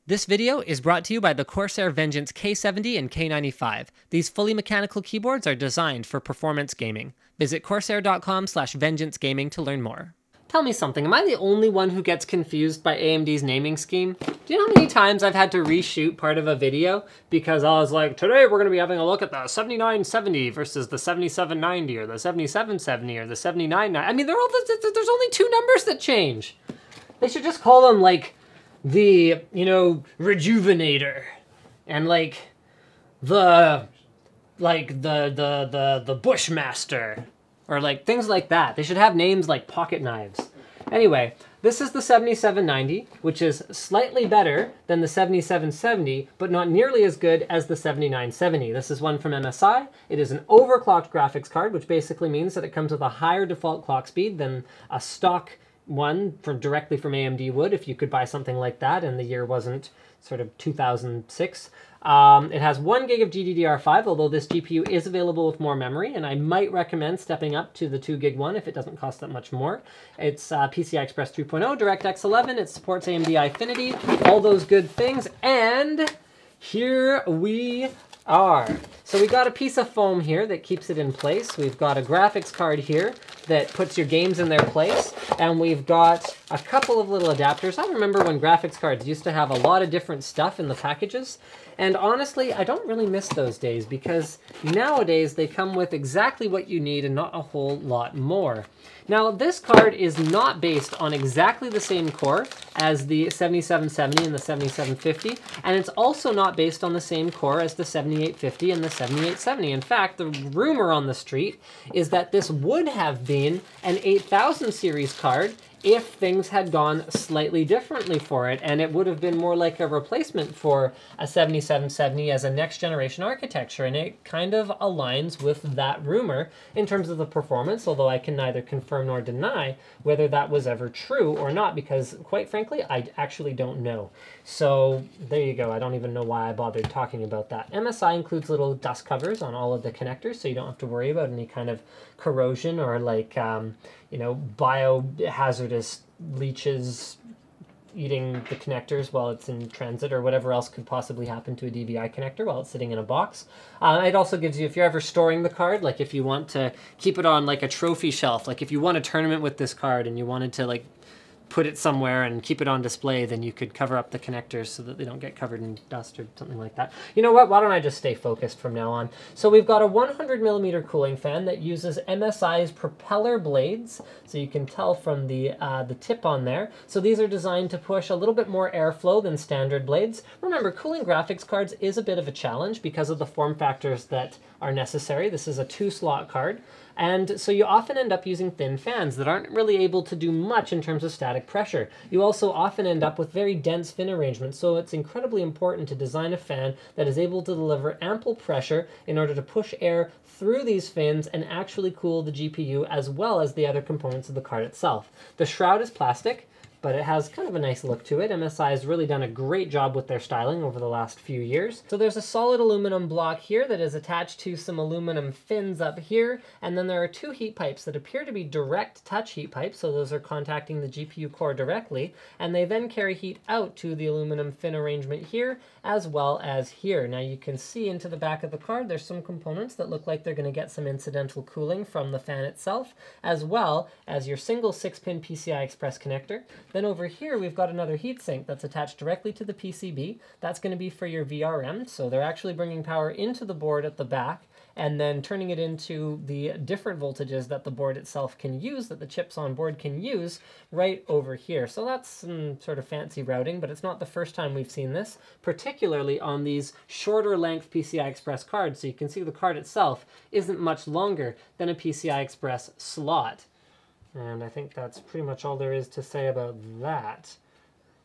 This video is brought to you by the Corsair Vengeance K70 and K95. These fully mechanical keyboards are designed for performance gaming. Visit corsair.com/vengeancegaming to learn more. Tell me something, am I the only one who gets confused by AMD's naming scheme? Do you know how many times I've had to reshoot part of a video because I was like, today we're going to be having a look at the 7970 versus the 7790 or the 7770 or the 7990. I mean, there's only two numbers that change. They should just call them like the, Rejuvenator and like the Bushmaster. Or like things like that. They should have names like pocket knives. Anyway, this is the 7790, which is slightly better than the 7770, but not nearly as good as the 7970. This is one from MSI. It is an overclocked graphics card, which basically means that it comes with a higher default clock speed than a stock one directly from AMD would, if you could buy something like that and the year wasn't sort of 2006. It has 1 gig of GDDR5, although this GPU is available with more memory, and I might recommend stepping up to the 2 gig one if it doesn't cost that much more. It's PCI Express 3.0, DirectX 11, it supports AMD Infinity, all those good things, and here we are. So we got a piece of foam here that keeps it in place. We've got a graphics card here that puts your games in their place, and we've got a couple of little adapters. I remember when graphics cards used to have a lot of different stuff in the packages, and honestly, I don't really miss those days because nowadays they come with exactly what you need and not a whole lot more. Now, this card is not based on exactly the same core as the 7770 and the 7750, and it's also not based on the same core as the 7850 and the 7870. In fact, the rumor on the street is that this would have been an 8000 series card if things had gone slightly differently for it, and it would have been more like a replacement for a 7770 as a next generation architecture, and it kind of aligns with that rumor in terms of the performance, although I can neither confirm nor deny whether that was ever true or not, because quite frankly, I actually don't know. So there you go. I don't even know why I bothered talking about that. MSI includes little dust covers on all of the connectors, so you don't have to worry about any kind of corrosion or like, biohazardous leeches eating the connectors while it's in transit, or whatever else could possibly happen to a DVI connector while it's sitting in a box. It also gives you, if you're ever storing the card, like if you want to keep it on like a trophy shelf, like if you won a tournament with this card and you wanted to like put it somewhere and keep it on display, then you could cover up the connectors so that they don't get covered in dust or something like that. You know what? Why don't I just stay focused from now on? So we've got a 100mm cooling fan that uses MSI's propeller blades. So you can tell from the tip on there. So these are designed to push a little bit more airflow than standard blades. Remember, cooling graphics cards is a bit of a challenge because of the form factors that are necessary. This is a 2-slot card. And so you often end up using thin fans that aren't really able to do much in terms of static pressure. You also often end up with very dense fin arrangements, so it's incredibly important to design a fan that is able to deliver ample pressure in order to push air through these fins and actually cool the GPU as well as the other components of the card itself. The shroud is plastic, but it has kind of a nice look to it. MSI has really done a great job with their styling over the last few years. So there's a solid aluminum block here that is attached to some aluminum fins up here, and then there are 2 heat pipes that appear to be direct touch heat pipes, so those are contacting the GPU core directly, and they then carry heat out to the aluminum fin arrangement here, as well as here. Now you can see into the back of the card, there's some components that look like they're going to get some incidental cooling from the fan itself, as well as your single 6-pin PCI Express connector. Then over here, we've got another heatsink that's attached directly to the PCB. That's going to be for your VRM, so they're actually bringing power into the board at the back and then turning it into the different voltages that the board itself can use, that the chips on board can use, right over here. So that's some sort of fancy routing, but it's not the first time we've seen this, particularly on these shorter length PCI Express cards. So you can see the card itself isn't much longer than a PCI Express slot. And I think that's pretty much all there is to say about that.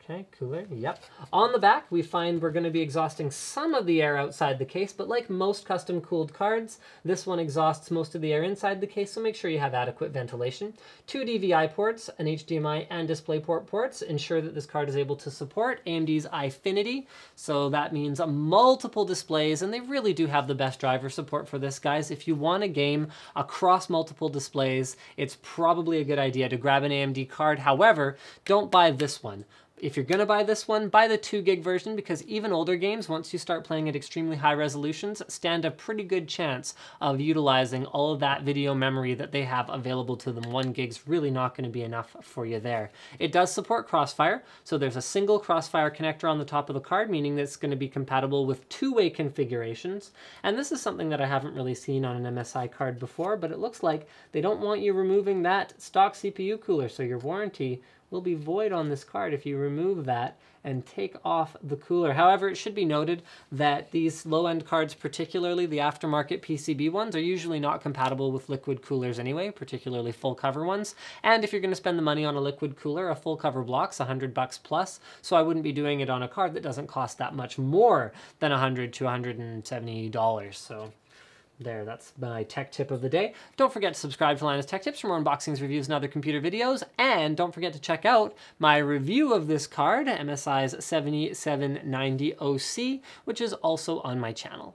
Okay, cooler, yep. On the back, we find we're going to be exhausting some of the air outside the case, but like most custom-cooled cards, this one exhausts most of the air inside the case, so make sure you have adequate ventilation. 2 DVI ports, an HDMI and DisplayPort ports ensure that this card is able to support AMD's Infinity, so that means multiple displays, and they really do have the best driver support for this, guys. If you want a game across multiple displays, it's probably a good idea to grab an AMD card. However, don't buy this one. if you're gonna buy this one, buy the 2 gig version, because even older games, once you start playing at extremely high resolutions, stand a pretty good chance of utilizing all of that video memory that they have available to them. 1 gig's really not gonna be enough for you there. It does support Crossfire, so there's a single Crossfire connector on the top of the card, meaning that it's gonna be compatible with 2-way configurations. And this is something that I haven't really seen on an MSI card before, but it looks like they don't want you removing that stock CPU cooler, so your warranty will be void on this card if you remove that and take off the cooler. However, it should be noted that these low-end cards, particularly the aftermarket PCB ones, are usually not compatible with liquid coolers anyway, particularly full cover ones. And if you're going to spend the money on a liquid cooler, a full cover block's $100 plus, so I wouldn't be doing it on a card that doesn't cost that much more than $100 to $170. So there, that's my tech tip of the day. Don't forget to subscribe to Linus Tech Tips for more unboxings, reviews, and other computer videos. And don't forget to check out my review of this card, MSI's 7790 OC, which is also on my channel.